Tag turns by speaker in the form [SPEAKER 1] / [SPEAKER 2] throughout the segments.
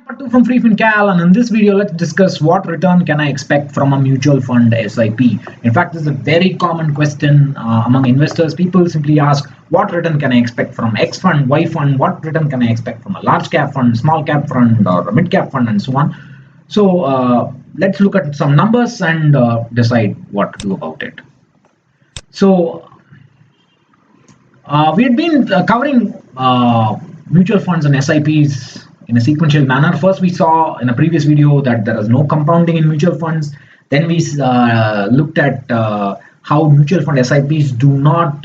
[SPEAKER 1] Pattu from FreeFinCal, and in this video, let's discuss what return can I expect from a mutual fund SIP. In fact, this is a very common question among investors. People simply ask, what return can I expect from X fund, Y fund? What return can I expect from a large cap fund, small cap fund, or a mid cap fund, and so on. So let's look at some numbers and decide what to do about it. So we had been covering mutual funds and SIPs in a sequential manner. First, we saw in a previous video that there is no compounding in mutual funds. Then we looked at how mutual fund SIPs do not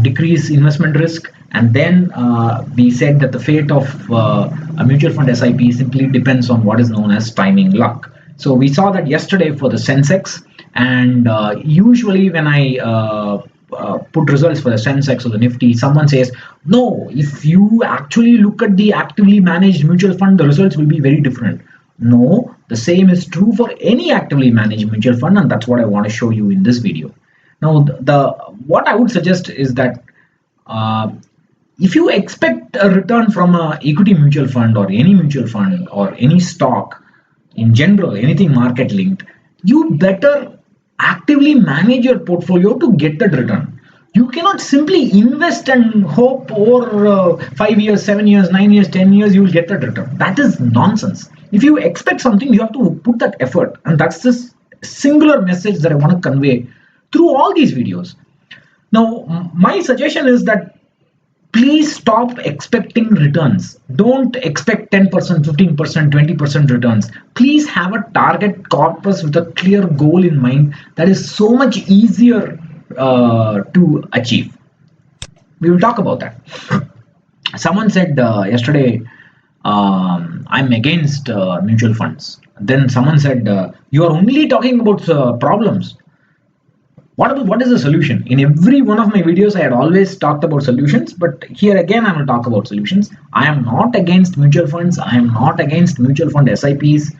[SPEAKER 1] decrease investment risk. And then we said that the fate of a mutual fund SIP simply depends on what is known as timing luck. So we saw that yesterday for the Sensex. And usually when I put results for the Sensex or the Nifty, someone says, no, if you actually look at the actively managed mutual fund, the results will be very different. No, the same is true for any actively managed mutual fund, and that's what I want to show you in this video. Now, what I would suggest is that if you expect a return from an equity mutual fund or any stock in general, anything market linked, you better actively manage your portfolio to get that return. You cannot simply invest and hope over 5 years, 7 years, 9 years, 10 years you will get that return. That is nonsense. If you expect something, you have to put that effort, and that's this singular message that I want to convey through all these videos. Now, my suggestion is that please stop expecting returns. Don't expect 10%, 15%, 20% returns. Please have a target corpus with a clear goal in mind. That is so much easier to achieve. We will talk about that. Someone said yesterday, I'm against mutual funds. Then someone said, you are only talking about problems. What is the solution? In every one of my videos, I had always talked about solutions, but here again, I will talk about solutions. I am not against mutual funds. I am not against mutual fund SIPs.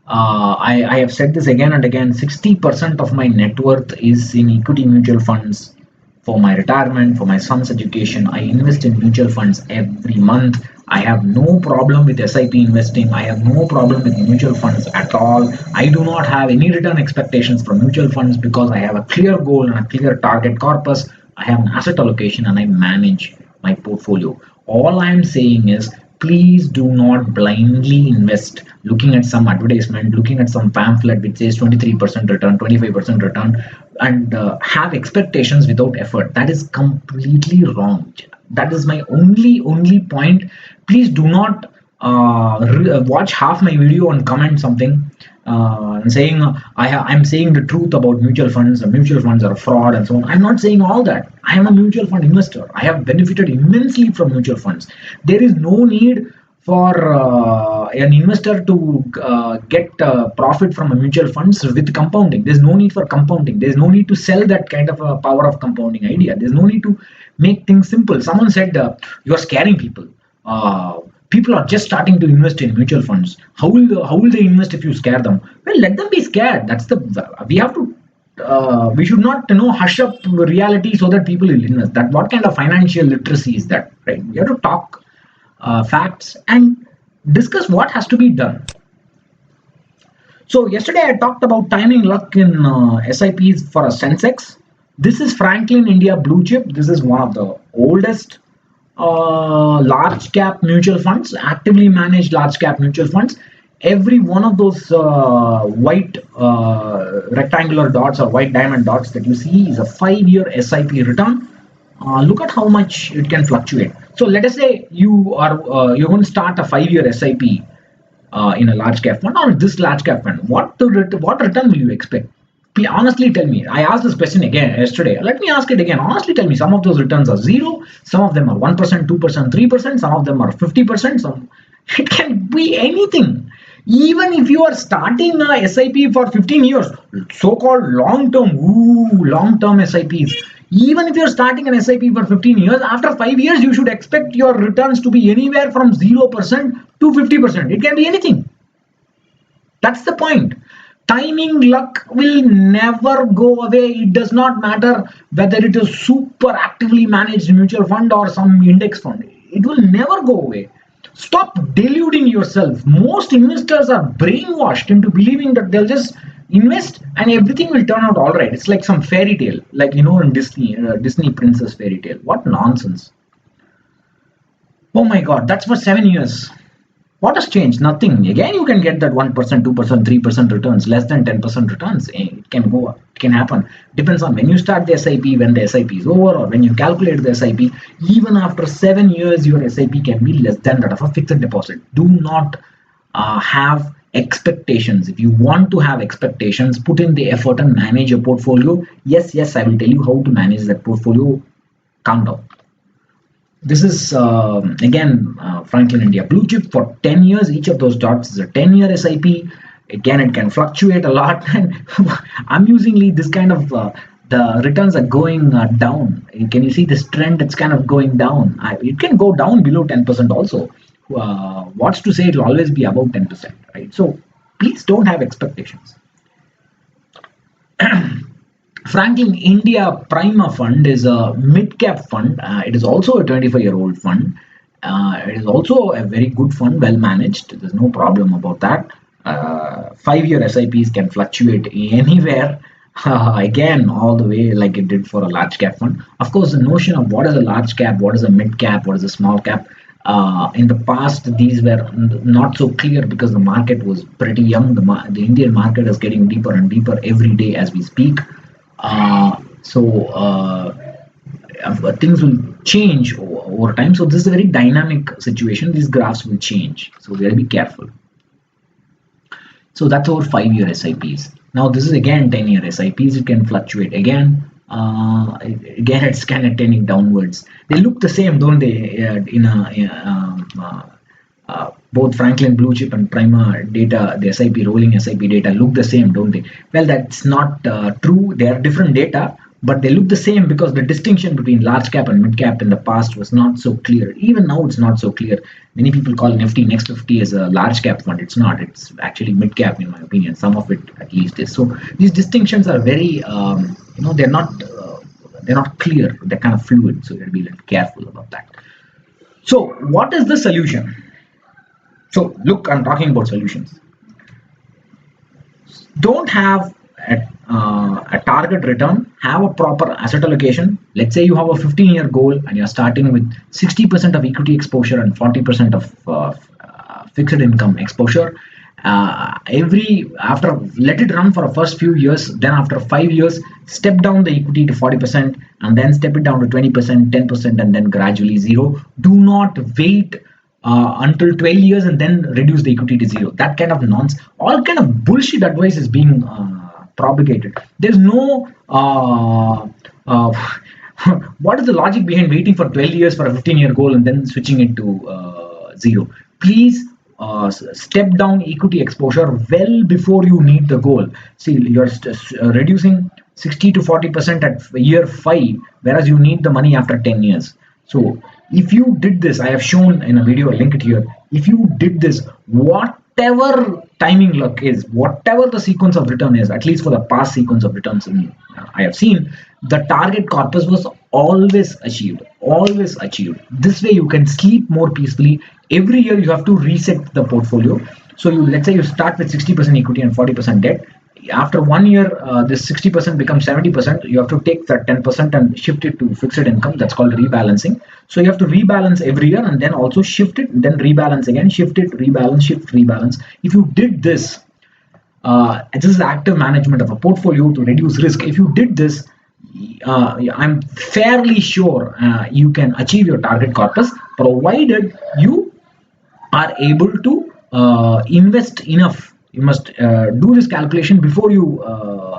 [SPEAKER 1] I have said this again and again. 60% of my net worth is in equity mutual funds for my retirement, for my son's education. I invest in mutual funds every month. I have no problem with SIP investing. I have no problem with mutual funds at all. I do not have any return expectations from mutual funds because I have a clear goal and a clear target corpus. I have an asset allocation and I manage my portfolio. All I am saying is, please do not blindly invest looking at some advertisement, looking at some pamphlet which says 23% return, 25% return, and have expectations without effort. That is completely wrong. That is my only point. Please do not watch half my video and comment something saying I'm saying the truth about mutual funds. Mutual funds are a fraud and so on. I'm not saying all that. I am a mutual fund investor. I have benefited immensely from mutual funds. There is no need for an investor to get profit from a mutual funds with compounding. There's no need for compounding. There's no need to sell that kind of a power of compounding idea. There's no need to make things simple. Someone said you're scaring people. People are just starting to invest in mutual funds. How will they invest if you scare them? Well, let them be scared. We should not hush up reality so that people will invest. That what kind of financial literacy is that, right? We have to talk facts and discuss what has to be done. So yesterday I talked about timing luck in SIPs for a Sensex. This is Franklin India Blue Chip. This is one of the oldest large cap mutual funds, actively managed large cap mutual funds. Every one of those white rectangular dots or white diamond dots that you see is a 5-year SIP return. Look at how much it can fluctuate. So let us say you're going to start a 5-year SIP in a large cap fund or this large cap fund. What return will you expect? Please honestly tell me. I asked this question again yesterday. Let me ask it again. Honestly tell me. Some of those returns are zero. Some of them are 1%, 2%, 3%. Some of them are 50%. It can be anything. Even if you are starting a SIP for 15 years, so-called long-term SIPs. Even if you're starting an SIP for 15 years, after 5 years, you should expect your returns to be anywhere from 0% to 50%. It can be anything. That's the point. Timing luck will never go away. It does not matter whether it is super actively managed mutual fund or some index fund. It will never go away. Stop deluding yourself. Most investors are brainwashed into believing that they'll just invest and everything will turn out all right. It's like some fairy tale, like in Disney princess fairy tale. What nonsense! Oh my God, that's for 7 years. What has changed? Nothing. Again, you can get that 1%, 2%, 3% returns, less than 10% returns. It can go up. It can happen. Depends on when you start the SIP, when the SIP is over, or when you calculate the SIP. Even after 7 years, your SIP can be less than that of a fixed deposit. Do not have expectations. If you want to have expectations, put in the effort and manage your portfolio. Yes, I will tell you how to manage that portfolio. Calm down. This is again Franklin India Blue Chip for 10 years. Each of those dots is a 10-year SIP. Again, it can fluctuate a lot, and amusingly, this kind of the returns are going down. Can you see this trend? It's kind of going down. It can go down below 10% also. What's to say it will always be above 10%, right? So please don't have expectations. Franklin India Prima Fund is a mid-cap fund. It is also a 25-year-old fund. It is also a very good fund, well managed. There's no problem about that. 5-year SIPs can fluctuate anywhere. Again, all the way like it did for a large cap fund. Of course, the notion of what is a large cap, what is a mid cap, what is a small cap. In the past, these were not so clear because the market was pretty young. The Indian market is getting deeper and deeper every day as we speak. Things will change over time. So this is a very dynamic situation. These graphs will change. So we have to be careful. So that's our 5-year SIPs. Now this is again 10-year SIPs. It can fluctuate again. Again, it's kind of tending downwards. They look the same, don't they? Both Franklin Blue Chip and Prima data, the SIP rolling SIP data look the same, don't they? Well, that's not true. They are different data, but they look the same because the distinction between large cap and mid cap in the past was not so clear. Even now, it's not so clear. Many people call Nifty Next 50 as a large cap fund. It's not. It's actually mid cap, in my opinion. Some of it, at least, is. So these distinctions are very, they're not clear. They're kind of fluid. So you have to be a little careful about that. So what is the solution? So look, I'm talking about solutions. Don't have a target return, have a proper asset allocation. Let's say you have a 15-year goal and you're starting with 60% of equity exposure and 40% of fixed income exposure. After let it run for the first few years, then after 5 years, step down the equity to 40% and then step it down to 20%, 10%, and then gradually zero. Do not wait until 12 years and then reduce the equity to zero. That kind of nonsense, all kind of bullshit advice is being propagated. There's no what is the logic behind waiting for 12 years for a 15-year goal and then switching it to zero? Please step down equity exposure well before you need the goal. See, you're reducing 60 to 40% at year 5, whereas you need the money after 10 years. So if you did this, I have shown in a video, I'll link it here. If you did this, whatever timing luck is, whatever the sequence of return is, at least for the past sequence of returns I have seen, the target corpus was always achieved. This way you can sleep more peacefully. Every year you have to reset the portfolio. So let's say you start with 60% equity and 40% debt. After 1 year, this 60% becomes 70%. You have to take that 10% and shift it to fixed income. That's called rebalancing. So you have to rebalance every year and then also shift it, then rebalance again, shift it, rebalance, shift, rebalance. If you did this, this is active management of a portfolio to reduce risk. If you did this, I'm fairly sure you can achieve your target corpus, provided you are able to invest enough. You must do this calculation before you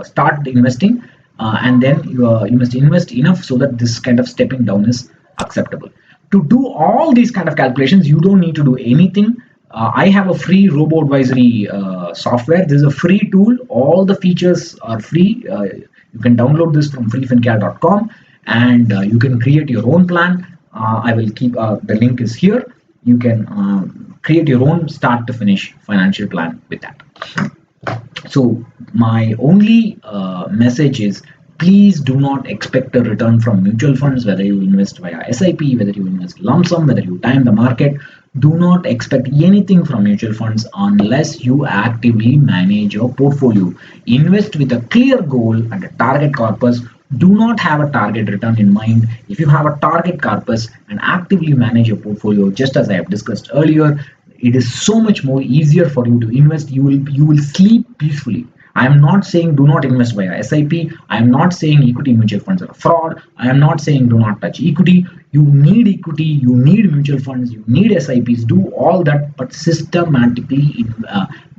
[SPEAKER 1] start investing, and then you must invest enough so that this kind of stepping down is acceptable. To do all these kind of calculations, you don't need to do anything. I have a free robo advisory software. This is a free tool. All the features are free. You can download this from freefincal.com and you can create your own plan. I will keep the link is here. You can create your own start to finish financial plan with that. So my only message is, please do not expect a return from mutual funds, whether you invest via SIP, whether you invest lump sum, whether you time the market. Do not expect anything from mutual funds unless you actively manage your portfolio. Invest with a clear goal and a target corpus. Do not have a target return in mind. If you have a target corpus and actively manage your portfolio, just as I have discussed earlier, it is so much more easier for you to invest. You will sleep peacefully. I am not saying do not invest via SIP. I am not saying equity mutual funds are a fraud. I am not saying do not touch equity. You need equity, you need mutual funds, you need SIPs. Do all that, but systematically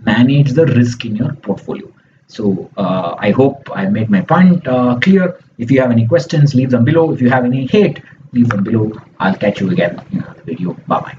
[SPEAKER 1] manage the risk in your portfolio. So I hope I made my point clear. If you have any questions, leave them below. If you have any hate, leave them below. I'll catch you again in another video. Bye bye.